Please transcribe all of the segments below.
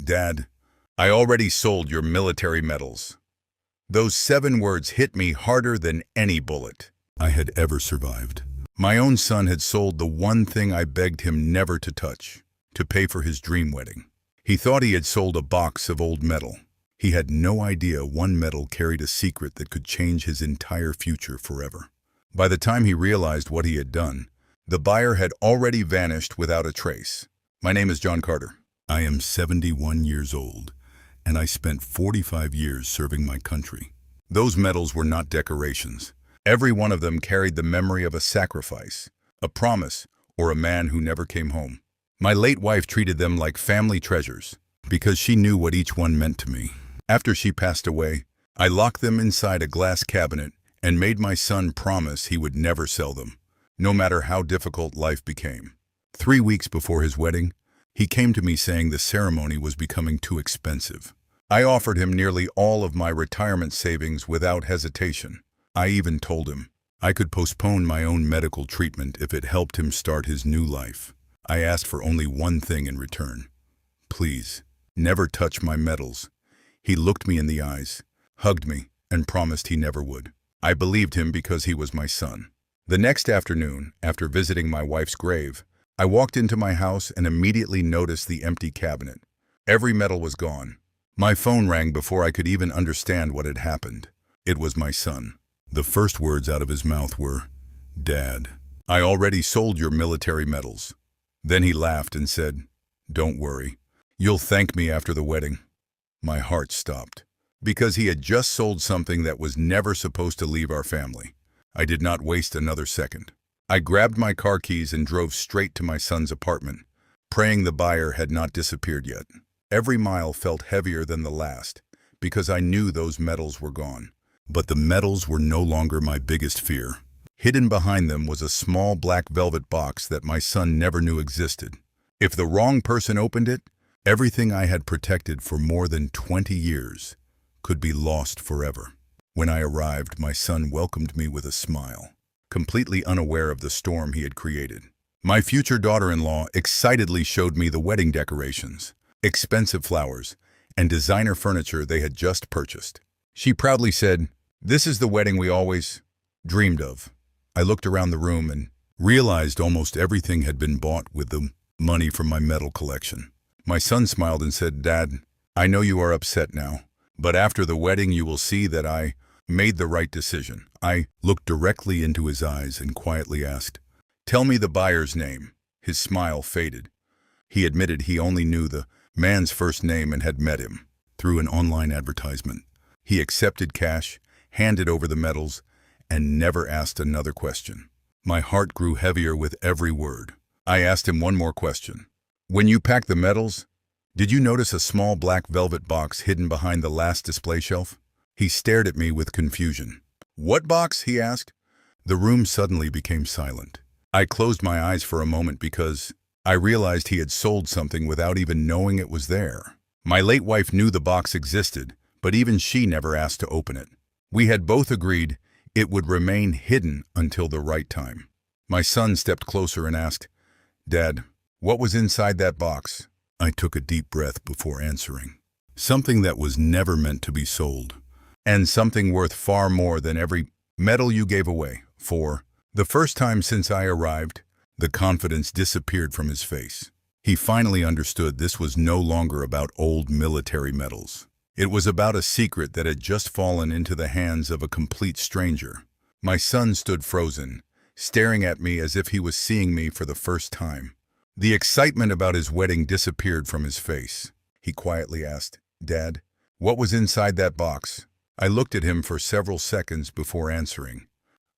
Dad, I already sold your military medals. Those 7 words hit me harder than any bullet I had ever survived. My own son had sold the one thing I begged him never to touch, to pay for his dream wedding. He thought he had sold a box of old metal. He had no idea one medal carried a secret that could change his entire future forever. By the time he realized what he had done, the buyer had already vanished without a trace. My name is John Carter. I am 71 years old, and I spent 45 years serving my country. Those medals were not decorations. Every one of them carried the memory of a sacrifice, a promise, or a man who never came home. My late wife treated them like family treasures because she knew what each one meant to me. After she passed away, I locked them inside a glass cabinet and made my son promise he would never sell them, no matter how difficult life became. 3 weeks before his wedding, he came to me saying the ceremony was becoming too expensive. I offered him nearly all of my retirement savings without hesitation. I even told him I could postpone my own medical treatment if it helped him start his new life. I asked for only one thing in return. Please, never touch my medals. He looked me in the eyes, hugged me, and promised he never would. I believed him because he was my son. The next afternoon, after visiting my wife's grave, I walked into my house and immediately noticed the empty cabinet. Every medal was gone. My phone rang before I could even understand what had happened. It was my son. The first words out of his mouth were, "Dad, I already sold your military medals." Then he laughed and said, "Don't worry. You'll thank me after the wedding." My heart stopped, because he had just sold something that was never supposed to leave our family. I did not waste another second. I grabbed my car keys and drove straight to my son's apartment, praying the buyer had not disappeared yet. Every mile felt heavier than the last, because I knew those medals were gone. But the medals were no longer my biggest fear. Hidden behind them was a small black velvet box that my son never knew existed. If the wrong person opened it, everything I had protected for more than 20 years could be lost forever. When I arrived, my son welcomed me with a smile, completely unaware of the storm he had created. My future daughter-in-law excitedly showed me the wedding decorations, expensive flowers, and designer furniture they had just purchased. She proudly said, "This is the wedding we always dreamed of." I looked around the room and realized almost everything had been bought with the money from my medal collection. My son smiled and said, "Dad, I know you are upset now, but after the wedding you will see that I made the right decision." I looked directly into his eyes and quietly asked, "Tell me the buyer's name." His smile faded. He admitted he only knew the man's first name and had met him through an online advertisement. He accepted cash, handed over the medals, and never asked another question. My heart grew heavier with every word. I asked him one more question. "When you packed the medals, did you notice a small black velvet box hidden behind the last display shelf?" He stared at me with confusion. "What box?" he asked. The room suddenly became silent. I closed my eyes for a moment because I realized he had sold something without even knowing it was there. My late wife knew the box existed, but even she never asked to open it. We had both agreed it would remain hidden until the right time. My son stepped closer and asked, "Dad, what was inside that box?" I took a deep breath before answering. "Something that was never meant to be sold, and something worth far more than every medal you gave away." For the first time since I arrived, the confidence disappeared from his face. He finally understood this was no longer about old military medals. It was about a secret that had just fallen into the hands of a complete stranger. My son stood frozen, staring at me as if he was seeing me for the first time. The excitement about his wedding disappeared from his face. He quietly asked, "Dad, what was inside that box?" I looked at him for several seconds before answering.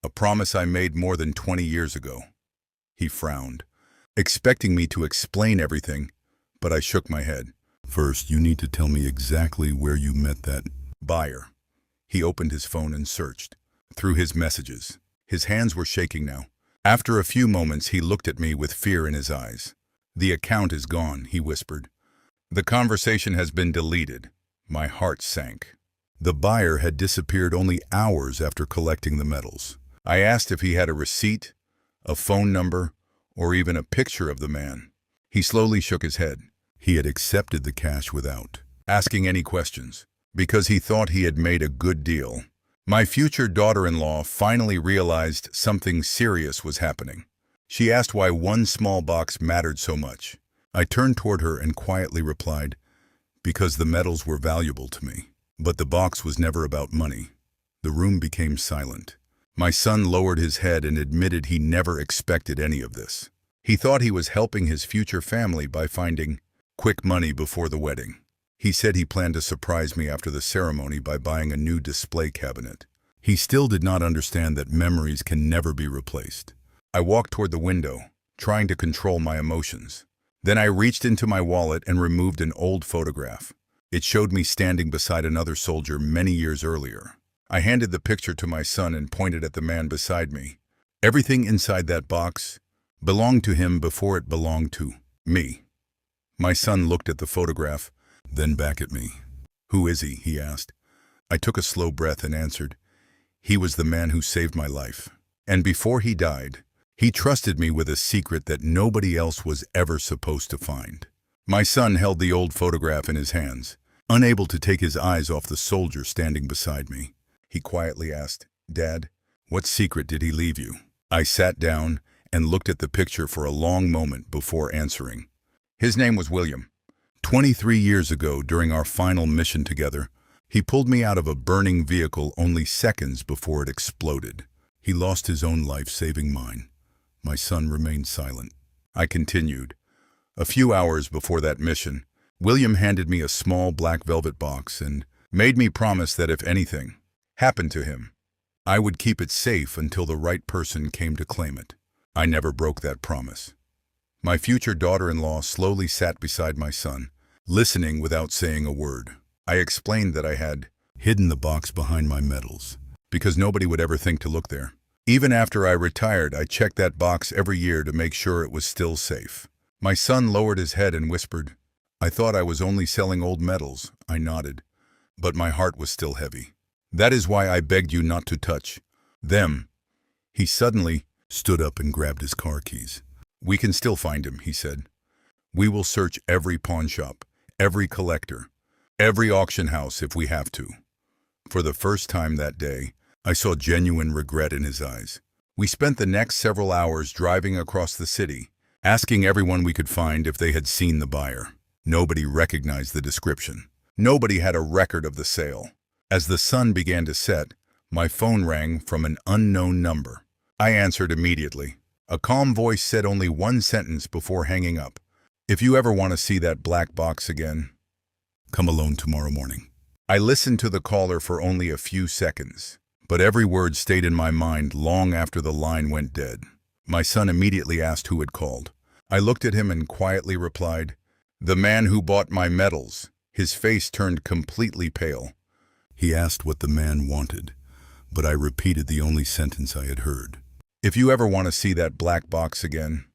"A promise I made more than 20 years ago." He frowned, expecting me to explain everything, but I shook my head. "First, you need to tell me exactly where you met that buyer." He opened his phone and searched through his messages. His hands were shaking now. After a few moments, he looked at me with fear in his eyes. "The account is gone," he whispered. "The conversation has been deleted." My heart sank. The buyer had disappeared only hours after collecting the medals. I asked if he had a receipt, a phone number, or even a picture of the man. He slowly shook his head. He had accepted the cash without asking any questions, because he thought he had made a good deal. My future daughter-in-law finally realized something serious was happening. She asked why one small box mattered so much. I turned toward her and quietly replied, because the medals were valuable to me. But the box was never about money. The room became silent. My son lowered his head and admitted he never expected any of this. He thought he was helping his future family by finding quick money before the wedding. He said he planned to surprise me after the ceremony by buying a new display cabinet. He still did not understand that memories can never be replaced. I walked toward the window, trying to control my emotions. Then I reached into my wallet and removed an old photograph. It showed me standing beside another soldier many years earlier. I handed the picture to my son and pointed at the man beside me. Everything inside that box belonged to him before it belonged to me. My son looked at the photograph, then back at me. "Who is he?" he asked. I took a slow breath and answered, "He was the man who saved my life. And before he died, he trusted me with a secret that nobody else was ever supposed to find." My son held the old photograph in his hands, unable to take his eyes off the soldier standing beside me. He quietly asked, "Dad, what secret did he leave you?" I sat down and looked at the picture for a long moment before answering. His name was William. 23 years ago, during our final mission together, he pulled me out of a burning vehicle only seconds before it exploded. He lost his own life saving mine. My son remained silent. I continued. A few hours before that mission, William handed me a small black velvet box and made me promise that if anything happened to him, I would keep it safe until the right person came to claim it. I never broke that promise. My future daughter-in-law slowly sat beside my son, listening without saying a word. I explained that I had hidden the box behind my medals, because nobody would ever think to look there. Even after I retired, I checked that box every year to make sure it was still safe. My son lowered his head and whispered, "I thought I was only selling old medals." I nodded, but my heart was still heavy. "That is why I begged you not to touch them." He suddenly stood up and grabbed his car keys. "We can still find him," he said. "We will search every pawn shop, every collector, every auction house if we have to." For the first time that day, I saw genuine regret in his eyes. We spent the next several hours driving across the city, asking everyone we could find if they had seen the buyer. Nobody recognized the description. Nobody had a record of the sale. As the sun began to set, my phone rang from an unknown number. I answered immediately. A calm voice said only one sentence before hanging up. "If you ever want to see that black box again, come alone tomorrow morning." I listened to the caller for only a few seconds, but every word stayed in my mind long after the line went dead. My son immediately asked who had called. I looked at him and quietly replied, "The man who bought my medals." His face turned completely pale. He asked what the man wanted, but I repeated the only sentence I had heard. "If you ever want to see that black box again,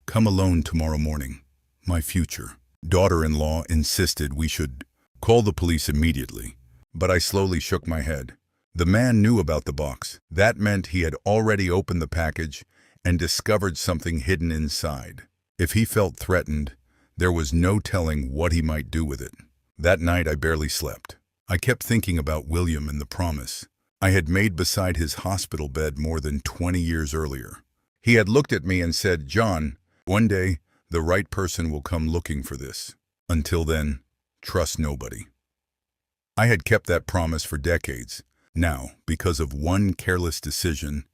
come alone tomorrow morning." My future daughter-in-law insisted we should call the police immediately, but I slowly shook my head. The man knew about the box. That meant he had already opened the package and discovered something hidden inside. If he felt threatened, there was no telling what he might do with it. That night I barely slept. I kept thinking about William and the promise I had made beside his hospital bed more than 20 years earlier. He had looked at me and said, "John, one day the right person will come looking for this. Until then, trust nobody." I had kept that promise for decades. Now, because of one careless decision,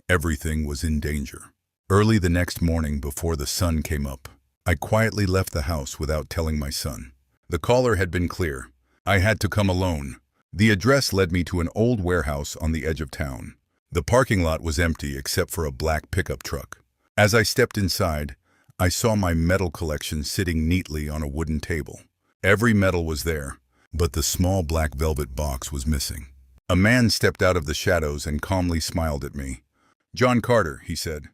everything was in danger. Early the next morning, before the sun came up, I quietly left the house without telling my son. The caller had been clear. I had to come alone. The address led me to an old warehouse on the edge of town. The parking lot was empty except for a black pickup truck. As I stepped inside, I saw my medal collection sitting neatly on a wooden table. Every medal was there, but the small black velvet box was missing. A man stepped out of the shadows and calmly smiled at me. "John Carter," he said,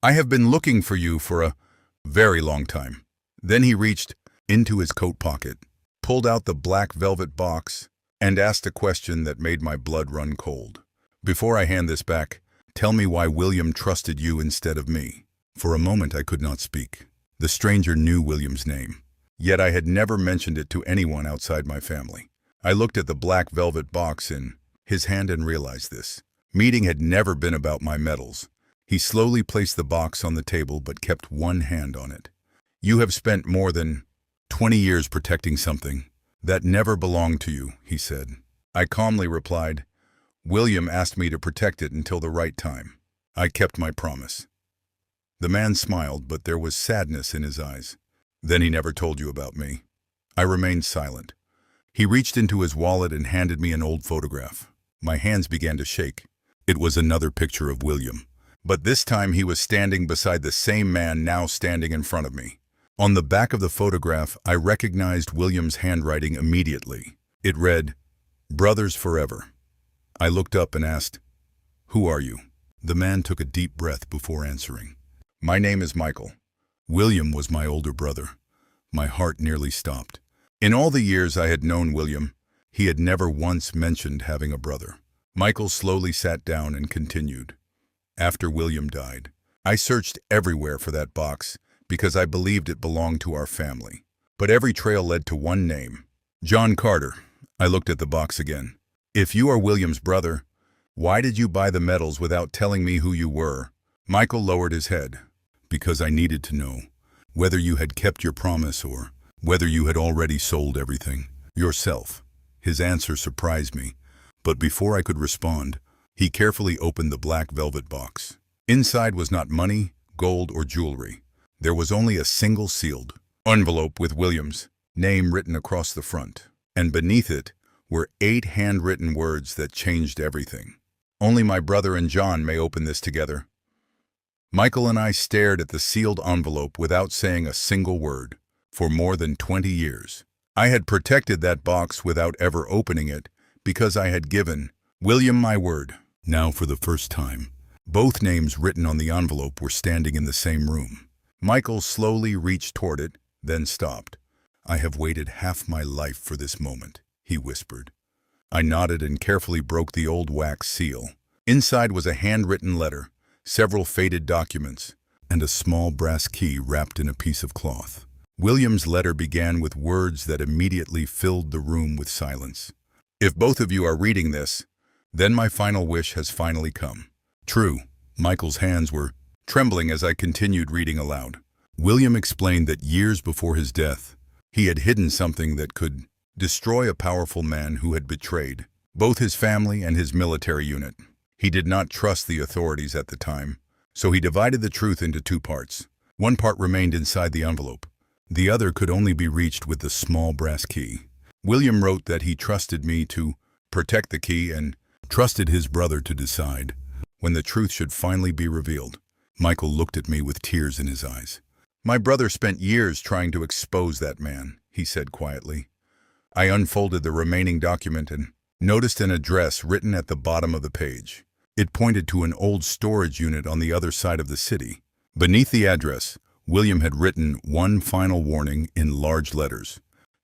"I have been looking for you for a very long time." Then he reached into his coat pocket, pulled out the black velvet box, and asked a question that made my blood run cold. "Before I hand this back, tell me why William trusted you instead of me." For a moment I could not speak. The stranger knew William's name. yet I had never mentioned it to anyone outside my family. I looked at the black velvet box in his hand and realized this meeting had never been about my medals. He slowly placed the box on the table but kept one hand on it. "You have spent more than 20 years protecting something that never belonged to you," he said. I calmly replied, "William asked me to protect it until the right time. I kept my promise." The man smiled, but there was sadness in his eyes. "Then he never told you about me." I remained silent. He reached into his wallet and handed me an old photograph. My hands began to shake. It was another picture of William. But this time he was standing beside the same man now standing in front of me. On the back of the photograph, I recognized William's handwriting immediately. It read, "Brothers Forever." I looked up and asked, "Who are you?" The man took a deep breath before answering. "My name is Michael." William was my older brother. My heart nearly stopped. In all the years I had known William, he had never once mentioned having a brother. Michael slowly sat down and continued. "After William died, I searched everywhere for that box because I believed it belonged to our family. But every trail led to one name, John Carter." I looked at the box again. "If you are William's brother, why did you buy the medals without telling me who you were?" Michael lowered his head. "Because I needed to know whether you had kept your promise or whether you had already sold everything yourself." His answer surprised me, but before I could respond, he carefully opened the black velvet box. Inside was not money, gold, or jewelry. There was only a single sealed envelope with William's name written across the front, and beneath it were 8 handwritten words that changed everything. "Only my brother and John may open this together." Michael and I stared at the sealed envelope without saying a single word. For more than 20 years, I had protected that box without ever opening it because I had given William my word. Now, for the first time, both names written on the envelope were standing in the same room. Michael slowly reached toward it, then stopped. "I have waited half my life for this moment," he whispered. I nodded and carefully broke the old wax seal. Inside was a handwritten letter, several faded documents, and a small brass key wrapped in a piece of cloth. William's letter began with words that immediately filled the room with silence. "If both of you are reading this, then my final wish has finally come." True, Michael's hands were trembling as I continued reading aloud. William explained that years before his death, he had hidden something that could destroy a powerful man who had betrayed both his family and his military unit. He did not trust the authorities at the time, so he divided the truth into 2 parts. One part remained inside the envelope. The other could only be reached with the small brass key. William wrote that he trusted me to protect the key and trusted his brother to decide when the truth should finally be revealed. Michael looked at me with tears in his eyes. "My brother spent years trying to expose that man," he said quietly. I unfolded the remaining document and noticed an address written at the bottom of the page. It pointed to an old storage unit on the other side of the city. Beneath the address, William had written one final warning in large letters.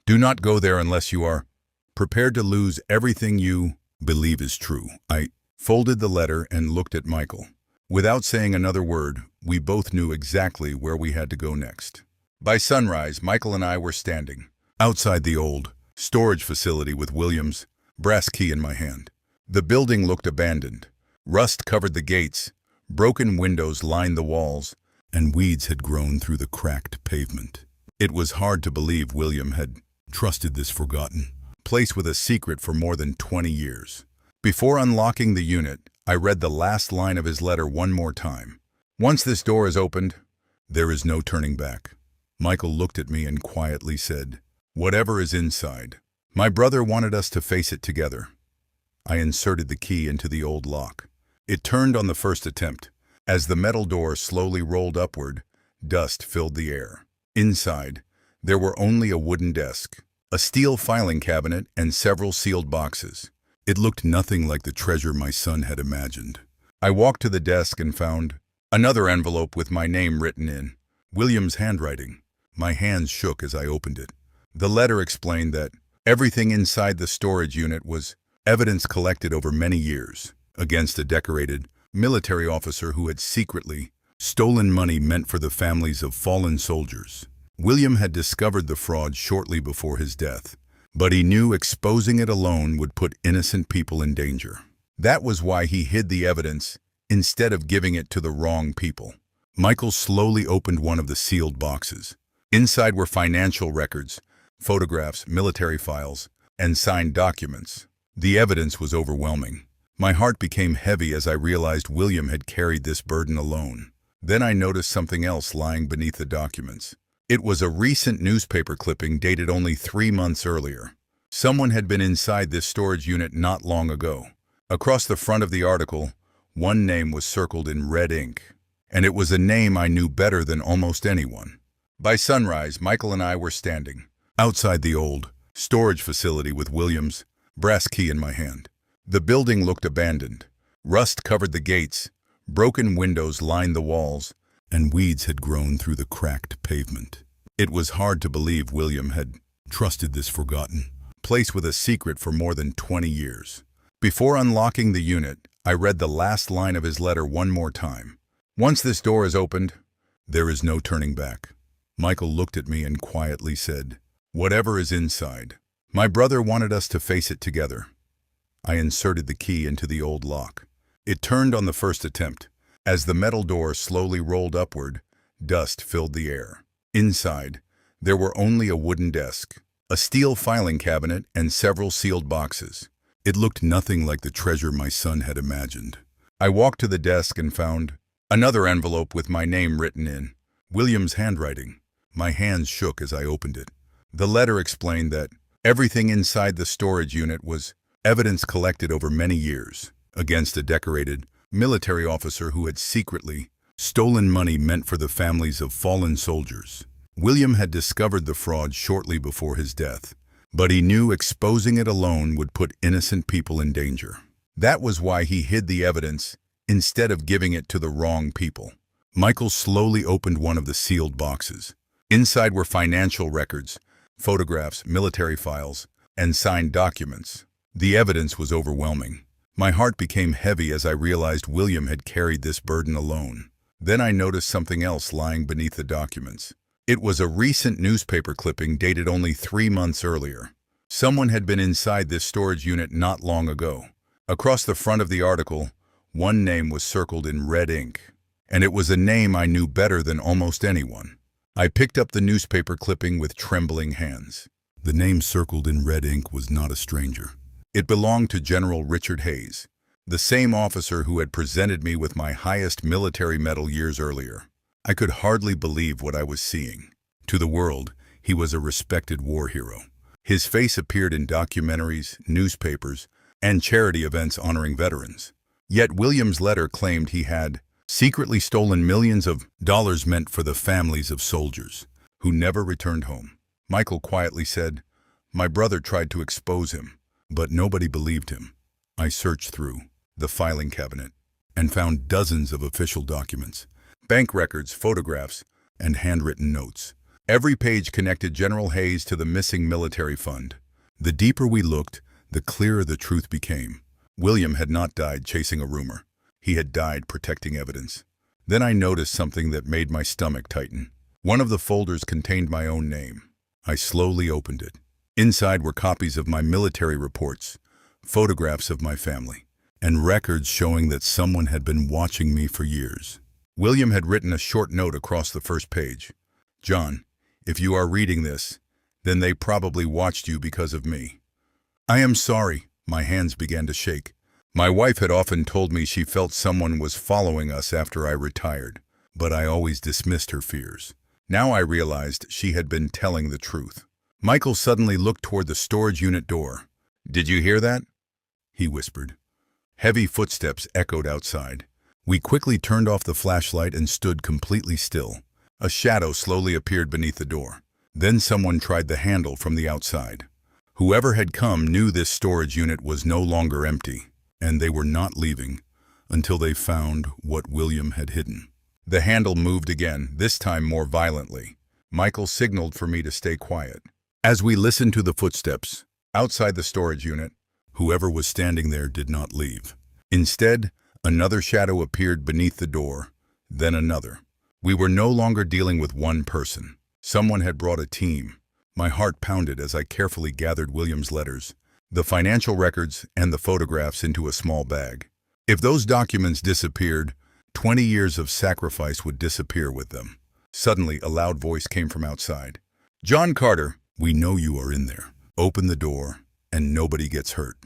"Do not go there unless you are prepared to lose everything you believe is true." I folded the letter and looked at Michael. Without saying another word, we both knew exactly where we had to go next. By sunrise, Michael and I were standing outside the old storage facility with William's brass key in my hand. The building looked abandoned. Rust covered the gates, broken windows lined the walls, and weeds had grown through the cracked pavement. It was hard to believe William had trusted this forgotten place with a secret for more than 20 years. Before unlocking the unit, I read the last line of his letter one more time. "Once this door is opened, there is no turning back." Michael looked at me and quietly said, "Whatever is inside." My brother wanted us to face it together. I inserted the key into the old lock. It turned on the first attempt. As the metal door slowly rolled upward, dust filled the air. Inside, there were only a wooden desk, a steel filing cabinet, and several sealed boxes. It looked nothing like the treasure my son had imagined. I walked to the desk and found another envelope with my name written in William's handwriting. My hands shook as I opened it. The letter explained that everything inside the storage unit was evidence collected over many years against a decorated military officer who had secretly stolen money meant for the families of fallen soldiers. William had discovered the fraud shortly before his death, but he knew exposing it alone would put innocent people in danger. That was why he hid the evidence instead of giving it to the wrong people. Michael slowly opened one of the sealed boxes. Inside were financial records, photographs, military files, and signed documents. The evidence was overwhelming. My heart became heavy as I realized William had carried this burden alone. Then I noticed something else lying beneath the documents. It was a recent newspaper clipping dated only 3 months earlier. Someone had been inside this storage unit not long ago. Across the front of the article, one name was circled in red ink, and it was a name I knew better than almost anyone. By sunrise, Michael and I were standing outside the old storage facility with William's brass key in my hand. The building looked abandoned. Rust covered the gates, broken windows lined the walls, and weeds had grown through the cracked pavement. It was hard to believe William had trusted this forgotten place with a secret for more than 20 years. Before unlocking the unit, I read the last line of his letter one more time. "Once this door is opened, there is no turning back." Michael looked at me and quietly said, "Whatever is inside." My brother wanted us to face it together. I inserted the key into the old lock. It turned on the first attempt. As the metal door slowly rolled upward, dust filled the air. Inside, there were only a wooden desk, a steel filing cabinet, and several sealed boxes. It looked nothing like the treasure my son had imagined. I walked to the desk and found another envelope with my name written in William's handwriting. My hands shook as I opened it. The letter explained that everything inside the storage unit was evidence collected over many years against a decorated military officer who had secretly stolen money meant for the families of fallen soldiers. William had discovered the fraud shortly before his death, but he knew exposing it alone would put innocent people in danger. That was why he hid the evidence instead of giving it to the wrong people. Michael slowly opened one of the sealed boxes. Inside were financial records, photographs, military files, and signed documents. The evidence was overwhelming. My heart became heavy as I realized William had carried this burden alone. Then I noticed something else lying beneath the documents. It was a recent newspaper clipping dated only 3 months earlier. Someone had been inside this storage unit not long ago. Across the front of the article, one name was circled in red ink, and it was a name I knew better than almost anyone. I picked up the newspaper clipping with trembling hands. The name circled in red ink was not a stranger. It belonged to General Richard Hayes, the same officer who had presented me with my highest military medal years earlier. I could hardly believe what I was seeing. To the world, he was a respected war hero. His face appeared in documentaries, newspapers, and charity events honoring veterans. Yet William's letter claimed he had secretly stolen millions of dollars meant for the families of soldiers who never returned home. Michael quietly said, "My brother tried to expose him, but nobody believed him." I searched through the filing cabinet and found dozens of official documents, bank records, photographs, and handwritten notes. Every page connected General Hayes to the missing military fund. The deeper we looked, the clearer the truth became. William had not died chasing a rumor. He had died protecting evidence. Then I noticed something that made my stomach tighten. One of the folders contained my own name. I slowly opened it. Inside were copies of my military reports, photographs of my family, and records showing that someone had been watching me for years. William had written a short note across the first page. "John, if you are reading this, then they probably watched you because of me. I am sorry." My hands began to shake. My wife had often told me she felt someone was following us after I retired, but I always dismissed her fears. Now I realized she had been telling the truth. Michael suddenly looked toward the storage unit door. "Did you hear that?" he whispered. Heavy footsteps echoed outside. We quickly turned off the flashlight and stood completely still. A shadow slowly appeared beneath the door. Then someone tried the handle from the outside. Whoever had come knew this storage unit was no longer empty, and they were not leaving until they found what William had hidden. The handle moved again, this time more violently. Michael signaled for me to stay quiet. As we listened to the footsteps outside the storage unit, whoever was standing there did not leave. Instead, another shadow appeared beneath the door, then another. We were no longer dealing with one person. Someone had brought a team. My heart pounded as I carefully gathered William's letters, the financial records, and the photographs into a small bag. If those documents disappeared, 20 years of sacrifice would disappear with them. Suddenly, a loud voice came from outside. "John Carter, we know you are in there. Open the door, and nobody gets hurt."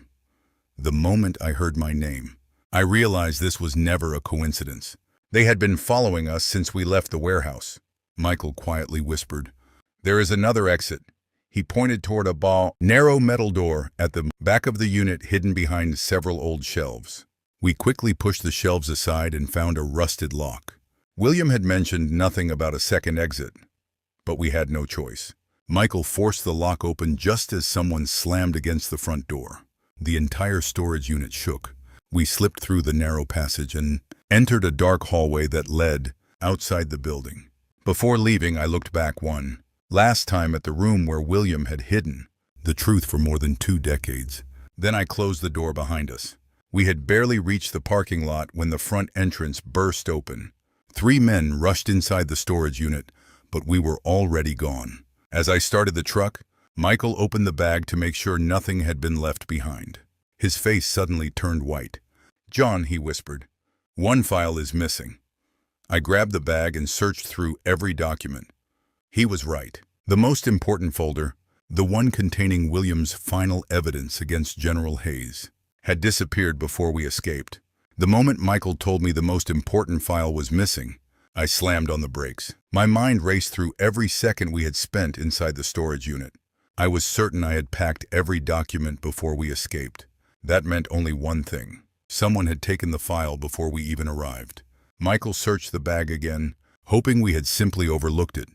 The moment I heard my name, I realized this was never a coincidence. They had been following us since we left the warehouse. Michael quietly whispered, "There is another exit." He pointed toward a narrow metal door at the back of the unit hidden behind several old shelves. We quickly pushed the shelves aside and found a rusted lock. William had mentioned nothing about a second exit, but we had no choice. Michael forced the lock open just as someone slammed against the front door. The entire storage unit shook. We slipped through the narrow passage and entered a dark hallway that led outside the building. Before leaving, I looked back one last time at the room where William had hidden the truth for more than 2 decades. Then I closed the door behind us. We had barely reached the parking lot when the front entrance burst open. 3 men rushed inside the storage unit, but we were already gone. As I started the truck, Michael opened the bag to make sure nothing had been left behind. His face suddenly turned white. "John," he whispered, "one file is missing." I grabbed the bag and searched through every document. He was right. The most important folder, the one containing William's final evidence against General Hayes, had disappeared before we escaped. The moment Michael told me the most important file was missing, I slammed on the brakes. My mind raced through every second we had spent inside the storage unit. I was certain I had packed every document before we escaped. That meant only one thing. Someone had taken the file before we even arrived. Michael searched the bag again, hoping we had simply overlooked it,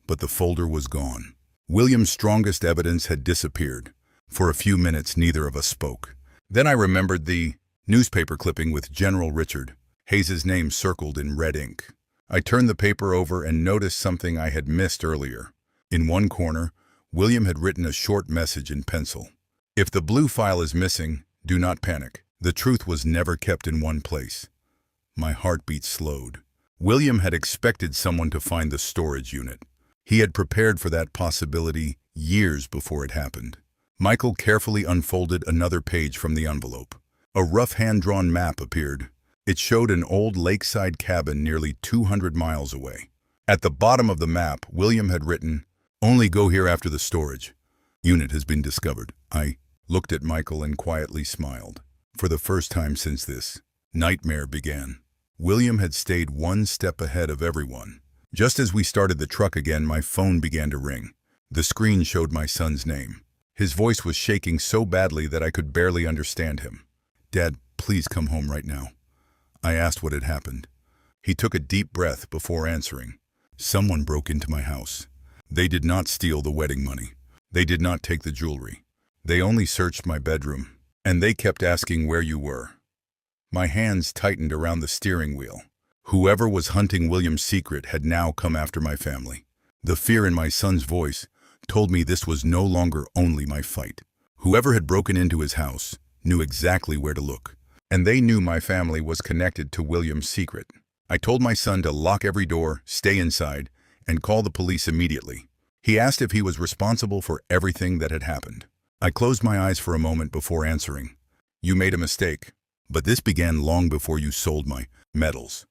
but the folder was gone. William's strongest evidence had disappeared. For a few minutes, neither of us spoke. Then I remembered the newspaper clipping with General Richard Hayes's name circled in red ink. I turned the paper over and noticed something I had missed earlier. In one corner, William had written a short message in pencil. "If the blue file is missing, do not panic. The truth was never kept in one place." My heartbeat slowed. William had expected someone to find the storage unit. He had prepared for that possibility years before it happened. Michael carefully unfolded another page from the envelope. A rough hand-drawn map appeared. It showed an old lakeside cabin nearly 200 miles away. At the bottom of the map, William had written, "Only go here after the storage unit has been discovered." I looked at Michael and quietly smiled. For the first time since this nightmare began, William had stayed one step ahead of everyone. Just as we started the truck again, my phone began to ring. The screen showed my son's name. His voice was shaking so badly that I could barely understand him. "Dad, please come home right now." I asked what had happened. He took a deep breath before answering. "Someone broke into my house. They did not steal the wedding money. They did not take the jewelry. They only searched my bedroom. And they kept asking where you were." My hands tightened around the steering wheel. Whoever was hunting William's secret had now come after my family. The fear in my son's voice told me this was no longer only my fight. Whoever had broken into his house knew exactly where to look. And they knew my family was connected to William's secret. I told my son to lock every door, stay inside, and call the police immediately. He asked if he was responsible for everything that had happened. I closed my eyes for a moment before answering. "You made a mistake, but this began long before you sold my metals."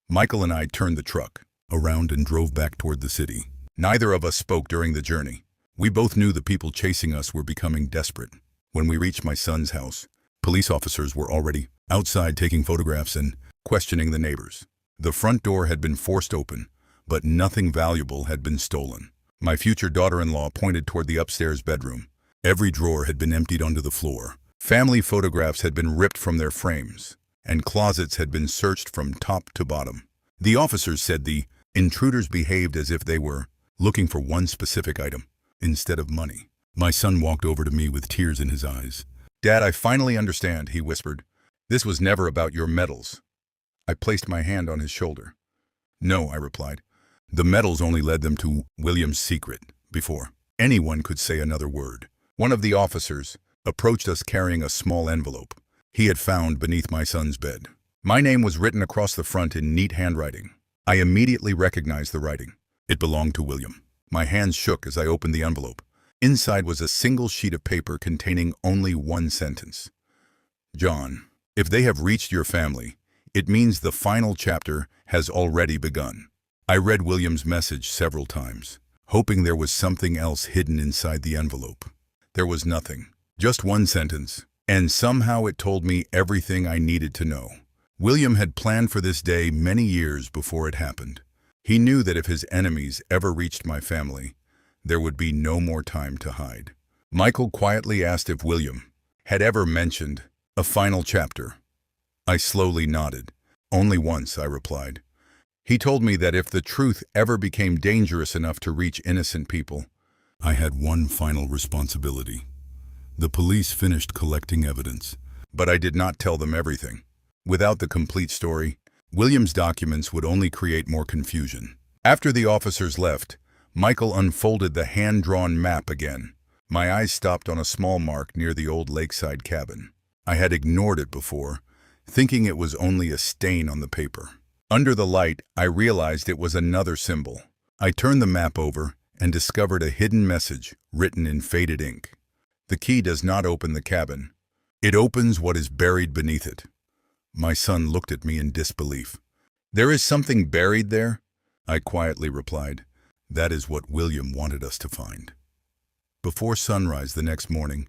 Michael and I turned the truck around and drove back toward the city. Neither of us spoke during the journey. We both knew the people chasing us were becoming desperate. When we reached my son's house, police officers were already outside taking photographs and questioning the neighbors. The front door had been forced open, but nothing valuable had been stolen. My future daughter-in-law pointed toward the upstairs bedroom. Every drawer had been emptied onto the floor. Family photographs had been ripped from their frames, and closets had been searched from top to bottom. The officers said the intruders behaved as if they were looking for one specific item instead of money. My son walked over to me with tears in his eyes. "Dad, I finally understand," he whispered. "This was never about your medals." I placed my hand on his shoulder. "No," I replied. "The medals only led them to William's secret before anyone could say another word." One of the officers approached us carrying a small envelope he had found beneath my son's bed. My name was written across the front in neat handwriting. I immediately recognized the writing. It belonged to William. My hands shook as I opened the envelope. Inside was a single sheet of paper containing only one sentence. John, if they have reached your family, it means the final chapter has already begun. I read William's message several times, hoping there was something else hidden inside the envelope. There was nothing, just one sentence, and somehow it told me everything I needed to know. William had planned for this day many years before it happened. He knew that if his enemies ever reached my family, there would be no more time to hide. Michael quietly asked if William had ever mentioned a final chapter. I slowly nodded. Only once, I replied. He told me that if the truth ever became dangerous enough to reach innocent people, I had one final responsibility. The police finished collecting evidence, but I did not tell them everything. Without the complete story, William's documents would only create more confusion. After the officers left, Michael unfolded the hand-drawn map again. My eyes stopped on a small mark near the old lakeside cabin. I had ignored it before, thinking it was only a stain on the paper. Under the light, I realized it was another symbol. I turned the map over and discovered a hidden message written in faded ink. The key does not open the cabin. It opens what is buried beneath it. My son looked at me in disbelief. There is something buried there? I quietly replied. That is what William wanted us to find. Before sunrise the next morning,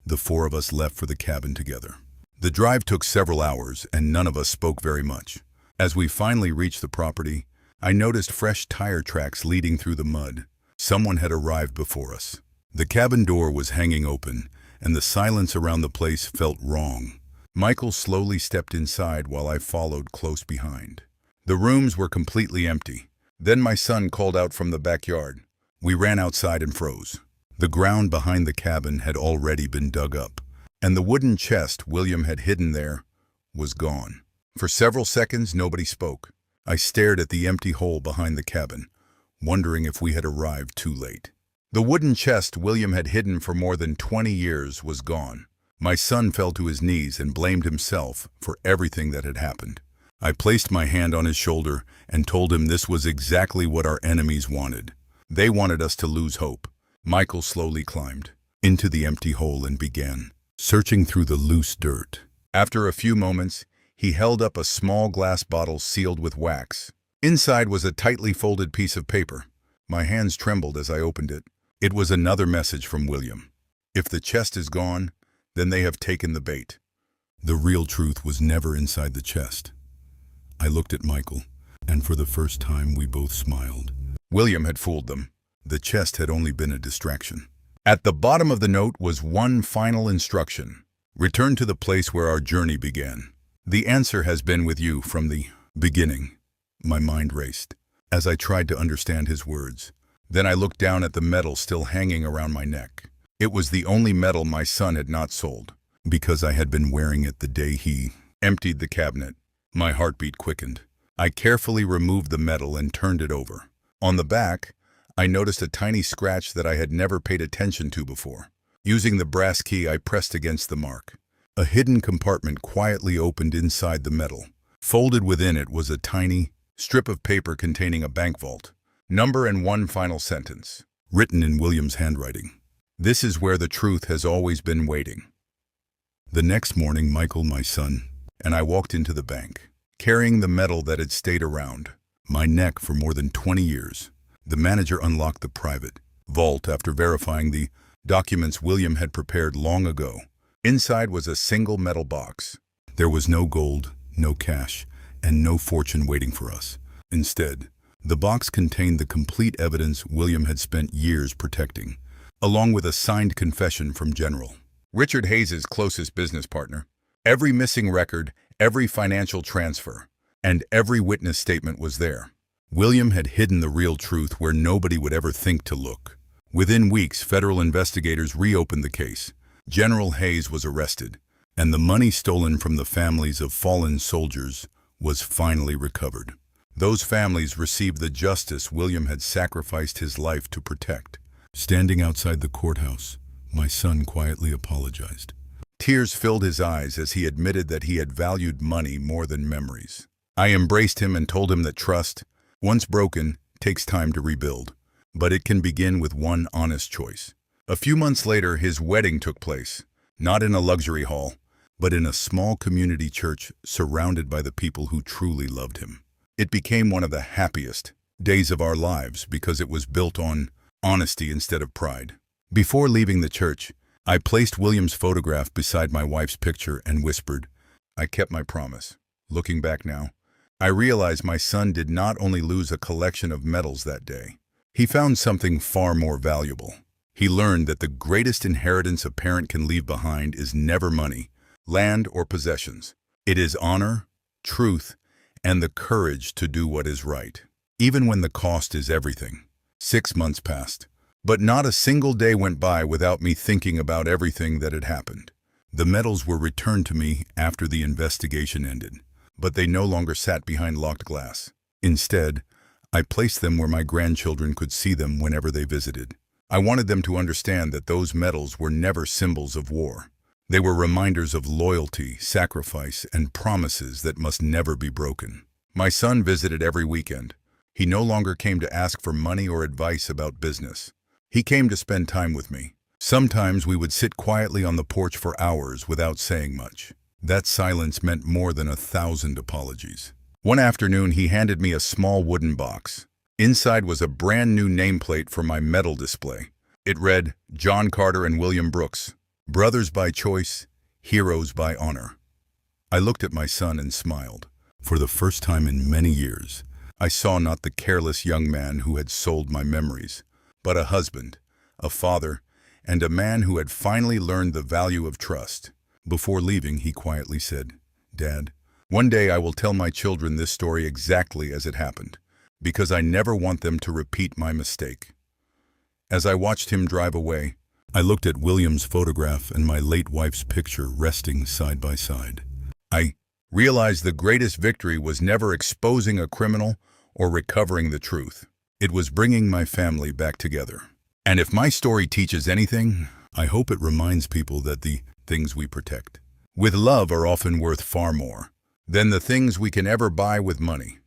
the four of us left for the cabin together. The drive took several hours and none of us spoke very much. As we finally reached the property, I noticed fresh tire tracks leading through the mud. Someone had arrived before us. The cabin door was hanging open, and the silence around the place felt wrong. Michael slowly stepped inside while I followed close behind. The rooms were completely empty. Then my son called out from the backyard. We ran outside and froze. The ground behind the cabin had already been dug up, and the wooden chest William had hidden there was gone. For several seconds, nobody spoke. I stared at the empty hole behind the cabin, wondering if we had arrived too late. The wooden chest William had hidden for more than 20 years was gone. My son fell to his knees and blamed himself for everything that had happened. I placed my hand on his shoulder and told him this was exactly what our enemies wanted. They wanted us to lose hope. Michael slowly climbed into the empty hole and began searching through the loose dirt. After a few moments, he held up a small glass bottle sealed with wax. Inside was a tightly folded piece of paper. My hands trembled as I opened it. It was another message from William. If the chest is gone, then they have taken the bait. The real truth was never inside the chest. I looked at Michael, and for the first time we both smiled. William had fooled them. The chest had only been a distraction. At the bottom of the note was one final instruction. Return to the place where our journey began. The answer has been with you from the beginning. My mind raced as I tried to understand his words. Then I looked down at the medal still hanging around my neck. It was the only medal my son had not sold, because I had been wearing it the day he emptied the cabinet. My heartbeat quickened. I carefully removed the medal and turned it over. On the back, I noticed a tiny scratch that I had never paid attention to before. Using the brass key, I pressed against the mark. A hidden compartment quietly opened inside the medal. Folded within it was a tiny strip of paper containing a bank vault, number and one final sentence, written in William's handwriting. This is where the truth has always been waiting. The next morning, Michael, my son, and I walked into the bank, carrying the medal that had stayed around my neck for more than 20 years. The manager unlocked the private vault after verifying the documents William had prepared long ago. Inside was a single metal box. There was no gold, no cash, and no fortune waiting for us. Instead, the box contained the complete evidence William had spent years protecting, along with a signed confession from General Richard Hayes's closest business partner. Every missing record, every financial transfer, and every witness statement was there. William had hidden the real truth where nobody would ever think to look. Within weeks, federal investigators reopened the case. General Hayes was arrested, and the money stolen from the families of fallen soldiers was finally recovered. Those families received the justice William had sacrificed his life to protect. Standing outside the courthouse, my son quietly apologized. Tears filled his eyes as he admitted that he had valued money more than memories. I embraced him and told him that trust, once broken, takes time to rebuild. but it can begin with one honest choice. A few months later, his wedding took place, not in a luxury hall, but in a small community church surrounded by the people who truly loved him. It became one of the happiest days of our lives because it was built on honesty instead of pride. Before leaving the church, I placed William's photograph beside my wife's picture and whispered, "I kept my promise." Looking back now, I realize my son did not only lose a collection of medals that day. He found something far more valuable. He learned that the greatest inheritance a parent can leave behind is never money, land, or possessions. It is honor, truth, and the courage to do what is right, even when the cost is everything. 6 months passed, but not a single day went by without me thinking about everything that had happened. The medals were returned to me after the investigation ended, but they no longer sat behind locked glass. Instead, I placed them where my grandchildren could see them whenever they visited. I wanted them to understand that those medals were never symbols of war. They were reminders of loyalty, sacrifice, and promises that must never be broken. My son visited every weekend. He no longer came to ask for money or advice about business. He came to spend time with me. Sometimes we would sit quietly on the porch for hours without saying much. That silence meant more than 1,000 apologies. One afternoon, he handed me a small wooden box. Inside was a brand new nameplate for my medal display. It read, "John Carter and William Brooks, brothers by choice, heroes by honor." I looked at my son and smiled. For the first time in many years, I saw not the careless young man who had sold my memories, but a husband, a father, and a man who had finally learned the value of trust. Before leaving, he quietly said, "Dad, one day I will tell my children this story exactly as it happened, because I never want them to repeat my mistake." As I watched him drive away, I looked at William's photograph and my late wife's picture resting side by side. I realized the greatest victory was never exposing a criminal or recovering the truth. It was bringing my family back together. And if my story teaches anything, I hope it reminds people that the things we protect with love are often worth far more than the things we can ever buy with money.